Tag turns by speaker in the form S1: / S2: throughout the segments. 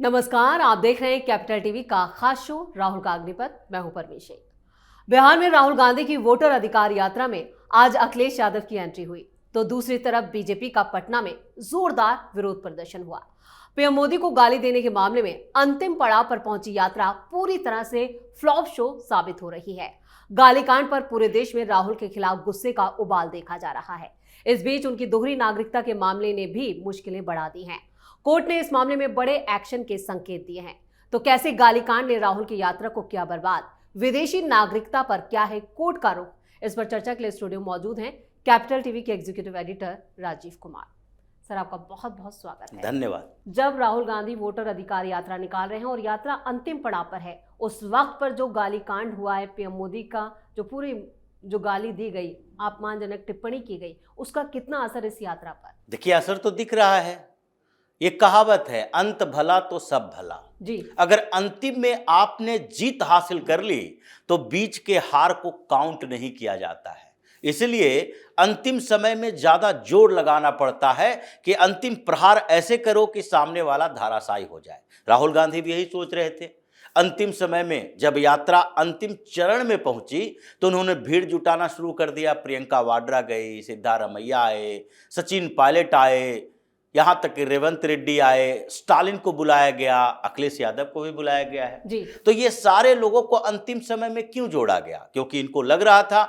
S1: नमस्कार, आप देख रहे हैं कैपिटल टीवी का खास शो राहुल का अग्निपथ। मैं हूं परमेश। बिहार में राहुल गांधी की वोटर अधिकार यात्रा में आज अखिलेश यादव की एंट्री हुई, तो दूसरी तरफ बीजेपी का पटना में जोरदार विरोध प्रदर्शन हुआ। पीएम मोदी को गाली देने के मामले में अंतिम पड़ाव पर पहुंची यात्रा पूरी तरह से फ्लॉप शो साबित हो रही है। गालीकांड पर पूरे देश में राहुल के खिलाफ गुस्से का उबाल देखा जा रहा है। इस बीच उनकी दोहरी नागरिकता के मामले ने भी मुश्किलें बढ़ा दी हैं। कोर्ट ने इस मामले में बड़े एक्शन के संकेत दिए हैं। तो कैसे गालीकांड ने राहुल की यात्रा को किया बर्बाद, विदेशी नागरिकता पर क्या है कोर्ट का रुख, इस पर चर्चा के लिए स्टूडियो मौजूद हैं कैपिटल टीवी के executive editor Rajiv Kumar. Sir, आपका बहुत बहुत स्वागत है।
S2: धन्यवाद।
S1: जब राहुल गांधी वोटर अधिकार यात्रा निकाल रहे हैं और यात्रा अंतिम पड़ाव पर है, उस वक्त पर जो गालीकांड हुआ है, पीएम मोदी का जो गाली दी गई, अपमानजनक टिप्पणी की गई, उसका कितना असर इस यात्रा पर?
S2: देखिए, असर तो दिख रहा है। ये कहावत है, अंत भला तो सब भला
S1: जी।
S2: अगर अंतिम में आपने जीत हासिल कर ली तो बीच के हार को काउंट नहीं किया जाता है। इसलिए अंतिम समय में ज्यादा जोर लगाना पड़ता है कि अंतिम प्रहार ऐसे करो कि सामने वाला धराशायी हो जाए। राहुल गांधी भी यही सोच रहे थे। अंतिम समय में जब यात्रा अंतिम चरण में पहुंची तो उन्होंने भीड़ जुटाना शुरू कर दिया। प्रियंका वाड्रा गई, सिद्धारमैया आए, सचिन पायलट आए, यहां तक कि रेवंत रेड्डी आए, स्टालिन को बुलाया गया, अखिलेश यादव को भी बुलाया गया है
S1: जी।
S2: तो ये सारे लोगों को अंतिम समय में क्यों जोड़ा गया? क्योंकि इनको लग रहा था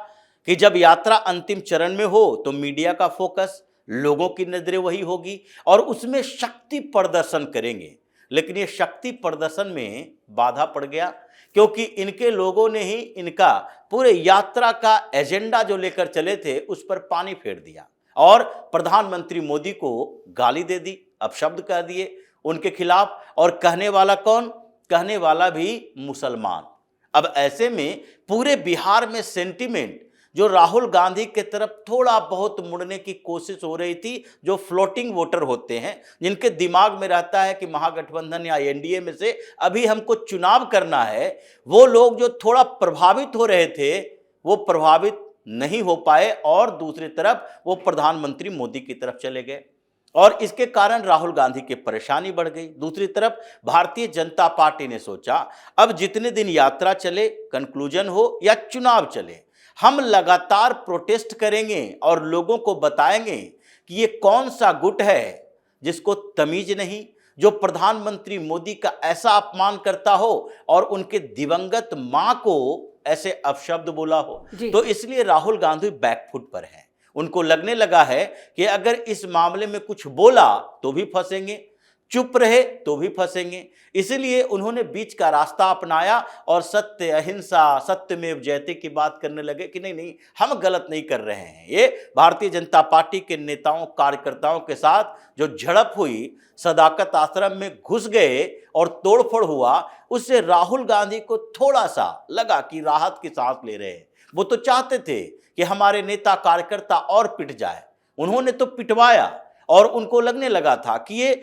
S2: कि जब यात्रा अंतिम चरण में हो तो मीडिया का फोकस, लोगों की नजरें वही होगी और उसमें शक्ति प्रदर्शन करेंगे। लेकिन ये शक्ति प्रदर्शन में बाधा पड़ गया क्योंकि इनके लोगों ने ही इनका पूरे यात्रा का एजेंडा जो लेकर चले थे उस पर पानी फेर दिया और प्रधानमंत्री मोदी को गाली दे दी, अपशब्द कह दिए उनके खिलाफ। और कहने वाला कौन? कहने वाला भी मुसलमान। अब ऐसे में पूरे बिहार में सेंटीमेंट जो राहुल गांधी के तरफ थोड़ा बहुत मुड़ने की कोशिश हो रही थी, जो फ्लोटिंग वोटर होते हैं, जिनके दिमाग में रहता है कि महागठबंधन या एनडीए में से अभी हमको चुनाव करना है, वो लोग जो थोड़ा प्रभावित हो रहे थे वो प्रभावित नहीं हो पाए और दूसरी तरफ वो प्रधानमंत्री मोदी की तरफ चले गए और इसके कारण राहुल गांधी की परेशानी बढ़ गई। दूसरी तरफ भारतीय जनता पार्टी ने सोचा अब जितने दिन यात्रा चले, कंक्लूजन हो या चुनाव चले, हम लगातार प्रोटेस्ट करेंगे और लोगों को बताएंगे कि ये कौन सा गुट है जिसको तमीज नहीं, जो प्रधानमंत्री मोदी का ऐसा अपमान करता हो और उनके दिवंगत मां को ऐसे अपशब्द बोला हो। तो इसलिए राहुल गांधी बैकफुट पर हैं। उनको लगने लगा है कि अगर इस मामले में कुछ बोला तो भी फंसेंगे, चुप रहे तो भी फंसेंगे। इसलिए उन्होंने बीच का रास्ता अपनाया और सत्य, अहिंसा, सत्यमेव जयते की बात करने लगे कि नहीं नहीं, हम गलत नहीं कर रहे हैं। ये भारतीय जनता पार्टी के नेताओं, कार्यकर्ताओं के साथ जो झड़प हुई, सदाकत आश्रम में घुस गए और तोड़फोड़ हुआ, उससे राहुल गांधी को थोड़ा सा लगा कि राहत की सांस ले रहे हैं। वो तो चाहते थे कि हमारे नेता कार्यकर्ता और पिट जाए, उन्होंने तो पिटवाया और उनको लगने लगा था कि ये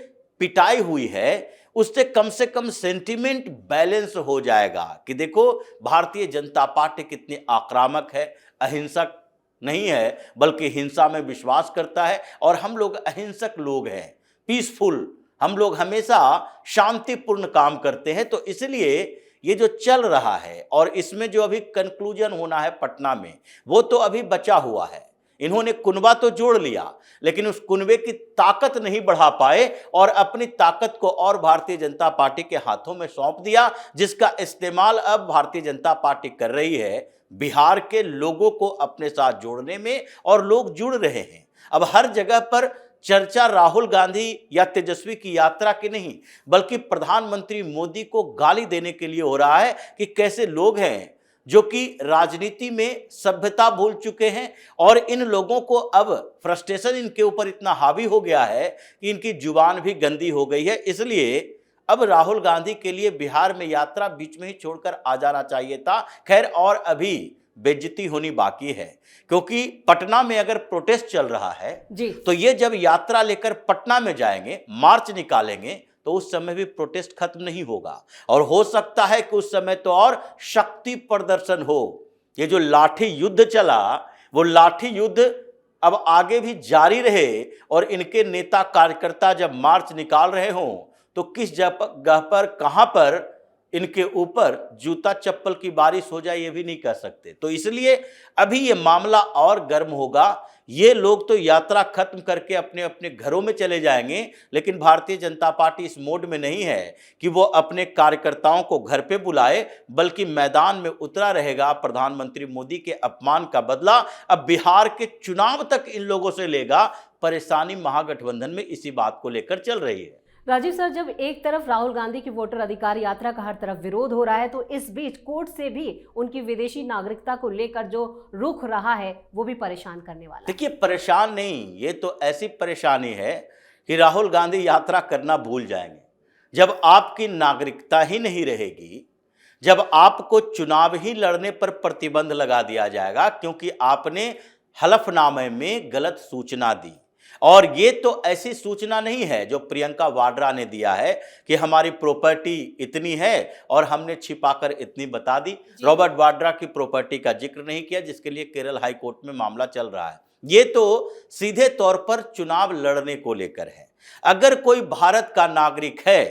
S2: पिटाई हुई है उससे कम से कम सेंटीमेंट बैलेंस हो जाएगा कि देखो भारतीय जनता पार्टी कितनी आक्रामक है, अहिंसक नहीं है बल्कि हिंसा में विश्वास करता है और हम लोग अहिंसक लोग हैं, पीसफुल, हम लोग हमेशा शांतिपूर्ण काम करते हैं। तो इसलिए ये जो चल रहा है और इसमें जो अभी कंक्लूजन होना है पटना में, वो तो अभी बचा हुआ है। इन्होंने कुनबा तो जोड़ लिया लेकिन उस कुनबे की ताकत नहीं बढ़ा पाए और अपनी ताकत को और भारतीय जनता पार्टी के हाथों में सौंप दिया, जिसका इस्तेमाल अब भारतीय जनता पार्टी कर रही है बिहार के लोगों को अपने साथ जोड़ने में और लोग जुड़ रहे हैं। अब हर जगह पर चर्चा राहुल गांधी या तेजस्वी की यात्रा की नहीं बल्कि प्रधानमंत्री मोदी को गाली देने के लिए हो रहा है कि कैसे लोग हैं जो कि राजनीति में सभ्यता भूल चुके हैं और इन लोगों को अब फ्रस्ट्रेशन इनके ऊपर इतना हावी हो गया है कि इनकी जुबान भी गंदी हो गई है। इसलिए अब राहुल गांधी के लिए बिहार में यात्रा बीच में ही छोड़कर आ जाना चाहिए था। खैर, और अभी बेइज्जती होनी बाकी है क्योंकि पटना में अगर प्रोटेस्ट चल रहा है जी, तो ये जब यात्रा लेकर पटना में जाएंगे, मार्च निकालेंगे, तो उस समय भी प्रोटेस्ट खत्म नहीं होगा और हो सकता है कि उस समय तो और शक्ति प्रदर्शन हो। ये जो लाठी युद्ध चला वो लाठी युद्ध अब आगे भी जारी रहे और इनके नेता कार्यकर्ता जब मार्च निकाल रहे हों तो किस जगह पर कहां पर इनके ऊपर जूता चप्पल की बारिश हो जाए ये भी नहीं कह सकते। तो इसलिए अभी ये मामला और गर्म होगा। ये लोग तो यात्रा खत्म करके अपने अपने घरों में चले जाएंगे, लेकिन भारतीय जनता पार्टी इस मोड में नहीं है कि वो अपने कार्यकर्ताओं को घर पे बुलाए, बल्कि मैदान में उतरा रहेगा। प्रधानमंत्री मोदी के अपमान का बदला अब बिहार के चुनाव तक इन लोगों से लेगा। परेशानी महागठबंधन में इसी बात को लेकर चल रही है।
S1: राजीव सर, जब एक तरफ राहुल गांधी की वोटर अधिकार यात्रा का हर तरफ विरोध हो रहा है, तो इस बीच कोर्ट से भी उनकी विदेशी नागरिकता को लेकर जो रुख रहा है वो भी परेशान करने वाला है।
S2: देखिए, परेशान नहीं, ये तो ऐसी परेशानी है कि राहुल गांधी यात्रा करना भूल जाएंगे। जब आपकी नागरिकता ही नहीं रहेगी, जब आपको चुनाव ही लड़ने पर प्रतिबंध लगा दिया जाएगा क्योंकि आपने हलफनामे में गलत सूचना दी, और ये तो ऐसी सूचना नहीं है जो प्रियंका वाड्रा ने दिया है कि हमारी प्रॉपर्टी इतनी है और हमने छिपाकर इतनी बता दी। रॉबर्ट वाड्रा की प्रॉपर्टी का जिक्र नहीं किया, जिसके लिए केरल हाई कोर्ट में मामला चल रहा है। ये तो सीधे तौर पर चुनाव लड़ने को लेकर है। अगर कोई भारत का नागरिक है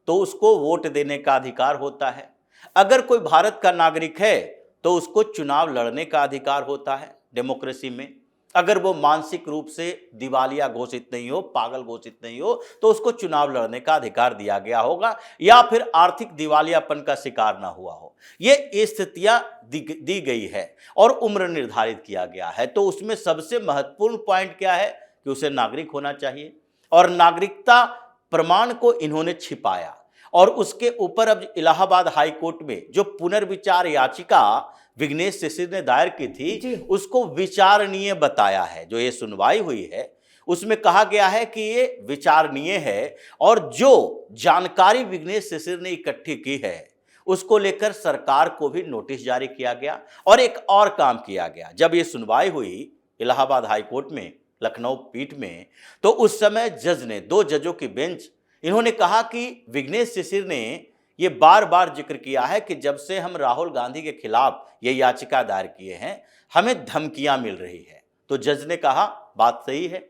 S2: तो उसको वोट देने का अधिकार होता है। अगर कोई भारत का नागरिक है तो उसको चुनाव लड़ने का अधिकार होता है डेमोक्रेसी में। अगर वो मानसिक रूप से दिवालिया घोषित नहीं हो, पागल घोषित नहीं हो, तो उसको चुनाव लड़ने का अधिकार दिया गया होगा, या फिर आर्थिक दिवालियापन का शिकार ना हुआ हो। ये स्थितियां दी गई है और उम्र निर्धारित किया गया है। तो उसमें सबसे महत्वपूर्ण पॉइंट क्या है कि उसे नागरिक होना चाहिए, और नागरिकता प्रमाण को इन्होंने छिपाया। और उसके ऊपर अब इलाहाबाद हाई कोर्ट में जो पुनर्विचार याचिका विघ्नेश शिशिर ने दायर की थी, उसको विचारणीय बताया है। जो ये सुनवाई हुई है उसमें कहा गया है कि ये विचारणीय है, और जो जानकारी विघ्नेश शिशिर ने इकट्ठी की है उसको लेकर सरकार को भी नोटिस जारी किया गया। और एक और काम किया गया, जब ये सुनवाई हुई इलाहाबाद हाई कोर्ट में, लखनऊ पीठ में, तो उस समय जज ने, 2 जजों की बेंच, इन्होंने कहा कि विघ्नेश शिशिर ने ये बार बार जिक्र किया है कि जब से हम राहुल गांधी के खिलाफ ये याचिका दायर किए हैं हमें धमकियां मिल रही है। तो जज ने कहा बात सही है,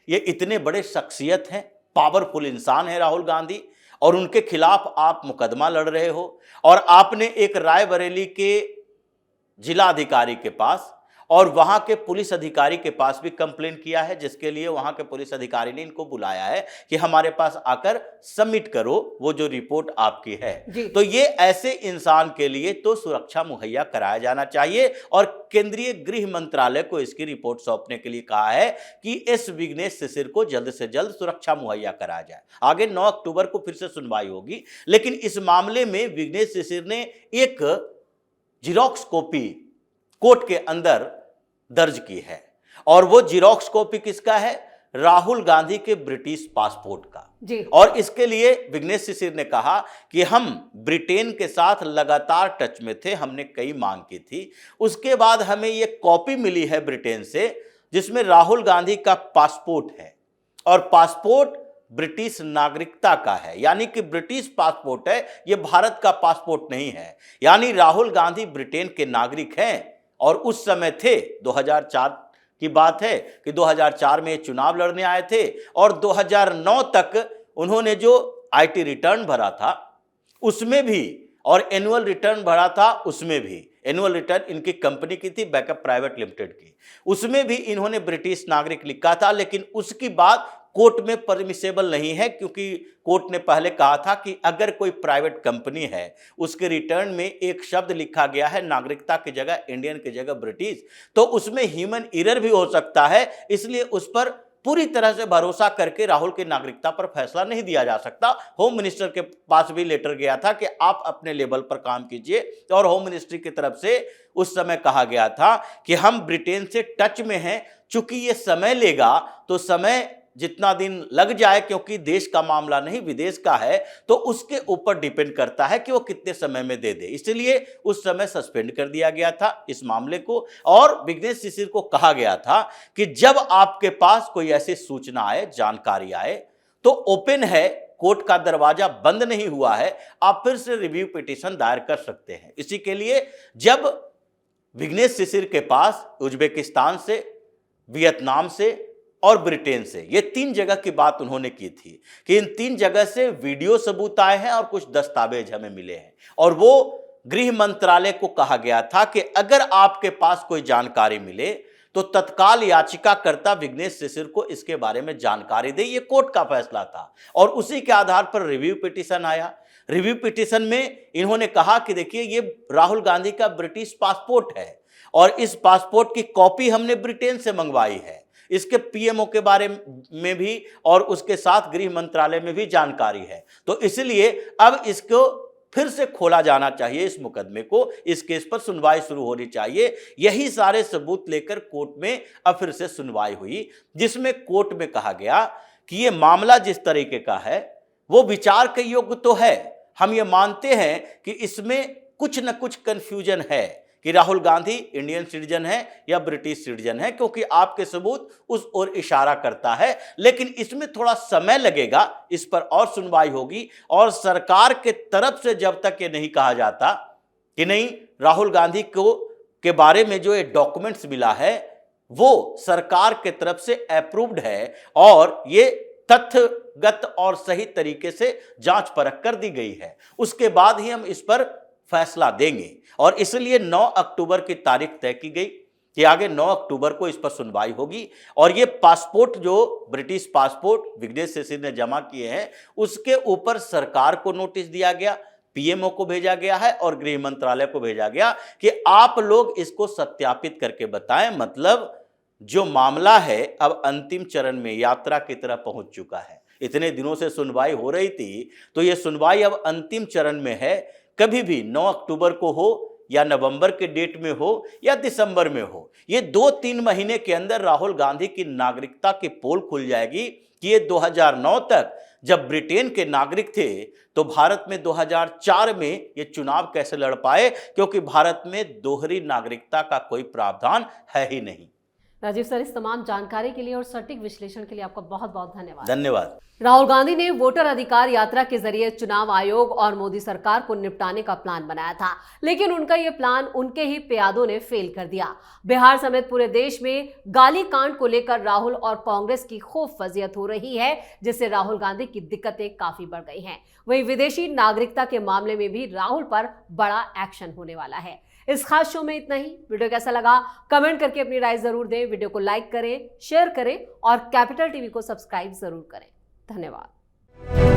S2: ये इतने बड़े शख्सियत हैं, पावरफुल इंसान है राहुल गांधी, और उनके खिलाफ आप मुकदमा लड़ रहे हो, और आपने एक रायबरेली के जिलाधिकारी के पास और वहां के पुलिस अधिकारी के पास भी कंप्लेन किया है, जिसके लिए वहां के पुलिस अधिकारी ने इनको बुलाया है कि हमारे पास आकर सबमिट करो वो जो रिपोर्ट आपकी है। तो ये ऐसे इंसान के लिए तो सुरक्षा मुहैया कराया जाना चाहिए, और केंद्रीय गृह मंत्रालय को इसकी रिपोर्ट सौंपने के लिए कहा है कि इस विघ्नेश शिशिर को जल्द से जल्द सुरक्षा मुहैया कराया जाए। आगे 9 अक्टूबर को फिर से सुनवाई होगी, लेकिन इस मामले में विघ्नेश शिशिर ने एक जिरोक्स कॉपी कोर्ट के अंदर दर्ज की है, और वो जिरोक्स कॉपी किसका है? राहुल गांधी के ब्रिटिश पासपोर्ट का जी। और इसके लिए विघ्नेश शिशिर ने कहा कि हम ब्रिटेन के साथ लगातार टच में थे, हमने कई मांग की थी, उसके बाद हमें ये कॉपी मिली है ब्रिटेन से जिसमें राहुल गांधी का पासपोर्ट है, और पासपोर्ट ब्रिटिश नागरिकता का है, यानी कि ब्रिटिश पासपोर्ट है, ये भारत का पासपोर्ट नहीं है। यानी राहुल गांधी ब्रिटेन के नागरिक हैं, और उस समय थे, 2004 की बात है कि 2004 में चुनाव लड़ने आए थे, और 2009 तक उन्होंने जो आईटी रिटर्न भरा था उसमें भी, और एनुअल रिटर्न भरा था उसमें भी, एनुअल रिटर्न इनकी कंपनी की थी बैकअप प्राइवेट लिमिटेड की, उसमें भी इन्होंने ब्रिटिश नागरिक लिखा था। लेकिन उसकी बात कोर्ट में परमिसेबल नहीं है, क्योंकि कोर्ट ने पहले कहा था कि अगर कोई प्राइवेट कंपनी है उसके रिटर्न में एक शब्द लिखा गया है नागरिकता की जगह इंडियन की जगह ब्रिटिश, तो उसमें ह्यूमन एरर भी हो सकता है, इसलिए उस पर पूरी तरह से भरोसा करके राहुल की नागरिकता पर फैसला नहीं दिया जा सकता। होम मिनिस्टर के पास भी लेटर गया था कि आप अपने लेवल पर काम कीजिए, और होम मिनिस्ट्री की तरफ से उस समय कहा गया था कि हम ब्रिटेन से टच में हैं, चूंकि ये समय लेगा, तो समय जितना दिन लग जाए, क्योंकि देश का मामला नहीं विदेश का है, तो उसके ऊपर डिपेंड करता है कि वो कितने समय में दे दे, इसलिए उस समय सस्पेंड कर दिया गया था इस मामले को। और विघ्नेश शिशिर को कहा गया था कि जब आपके पास कोई ऐसी सूचना आए, जानकारी आए, तो ओपन है, कोर्ट का दरवाजा बंद नहीं हुआ है, आप फिर से रिव्यू पिटीशन दायर कर सकते हैं। इसी के लिए जब विघ्नेश शिशिर के पास उज्बेकिस्तान से, वियतनाम से, और ब्रिटेन से। ये 3 जगह की बात उन्होंने की थी कि इन 3 जगह से वीडियो सबूत आए हैं और कुछ दस्तावेज हमें मिले हैं, और वो गृह मंत्रालय को कहा गया था कि अगर आपके पास कोई जानकारी मिले तो तत्काल याचिकाकर्ता विघ्नेश शिशिर को इसके बारे में जानकारी दे। ये कोर्ट का फैसला था और उसी के आधार पर रिव्यू पिटीशन आया। रिव्यू पिटीशन में इन्होंने कहा कि देखिए, ये राहुल गांधी का ब्रिटिश पासपोर्ट है और इस पासपोर्ट की कॉपी हमने ब्रिटेन से मंगवाई है। इसके पीएमओ के बारे में भी और उसके साथ गृह मंत्रालय में भी जानकारी है, तो इसलिए अब इसको फिर से खोला जाना चाहिए, इस मुकदमे को, इस केस पर सुनवाई शुरू होनी चाहिए। यही सारे सबूत लेकर कोर्ट में अब फिर से सुनवाई हुई, जिसमें कोर्ट में कहा गया कि ये मामला जिस तरीके का है वो विचार के योग्य तो है। हम ये मानते हैं कि इसमें कुछ न कुछ कंफ्यूजन है कि राहुल गांधी इंडियन सिटीजन है या ब्रिटिश सिटीजन है, क्योंकि आपके सबूत उस ओर इशारा करता है, लेकिन इसमें थोड़ा समय लगेगा, इस पर और सुनवाई होगी। और सरकार के तरफ से जब तक ये नहीं कहा जाता कि नहीं, राहुल गांधी को के बारे में जो ये डॉक्यूमेंट्स मिला है वो सरकार के तरफ से अप्रूव्ड है और ये तथ्यगत और सही तरीके से जांच परख कर दी गई है, उसके बाद ही हम इस पर फैसला देंगे। और इसलिए 9 अक्टूबर की तारीख तय की गई कि आगे 9 अक्टूबर को इस पर सुनवाई होगी। और ये पासपोर्ट, जो ब्रिटिश पासपोर्ट विघ्नेश शिशिर ने जमा किए हैं, उसके ऊपर सरकार को नोटिस दिया गया, पीएमओ को भेजा गया है और गृह मंत्रालय को भेजा गया कि आप लोग इसको सत्यापित करके बताएं। मतलब जो मामला है अब अंतिम चरण में यात्रा की तरह पहुंच चुका है। इतने दिनों से सुनवाई हो रही थी, तो ये सुनवाई अब अंतिम चरण में है। कभी भी 9 अक्टूबर को हो या नवंबर के डेट में हो या दिसंबर में हो, ये 2-3 महीने के अंदर राहुल गांधी की नागरिकता की पोल खुल जाएगी कि ये 2009 तक जब ब्रिटेन के नागरिक थे तो भारत में 2004 में ये चुनाव कैसे लड़ पाए, क्योंकि भारत में दोहरी नागरिकता का कोई प्रावधान है ही नहीं।
S1: राजीव सर, इस तमाम जानकारी के लिए और सटीक विश्लेषण के लिए आपका बहुत बहुत धन्यवाद।
S2: धन्यवाद।
S1: राहुल गांधी ने वोटर अधिकार यात्रा के जरिए चुनाव आयोग और मोदी सरकार को निपटाने का प्लान बनाया था, लेकिन उनका यह प्लान उनके ही प्यादों ने फेल कर दिया। बिहार समेत पूरे देश में गाली कांड को लेकर राहुल और कांग्रेस की खूब फजीयत हो रही है, जिससे राहुल गांधी की दिक्कतें काफी बढ़ गई हैं। वहीं विदेशी नागरिकता के मामले में भी राहुल पर बड़ा एक्शन होने वाला है। इस खास शो में इतना ही। वीडियो कैसा लगा कमेंट करके अपनी राय जरूर दें। वीडियो को लाइक करें, शेयर करें और कैपिटल टीवी को सब्सक्राइब जरूर करें। धन्यवाद।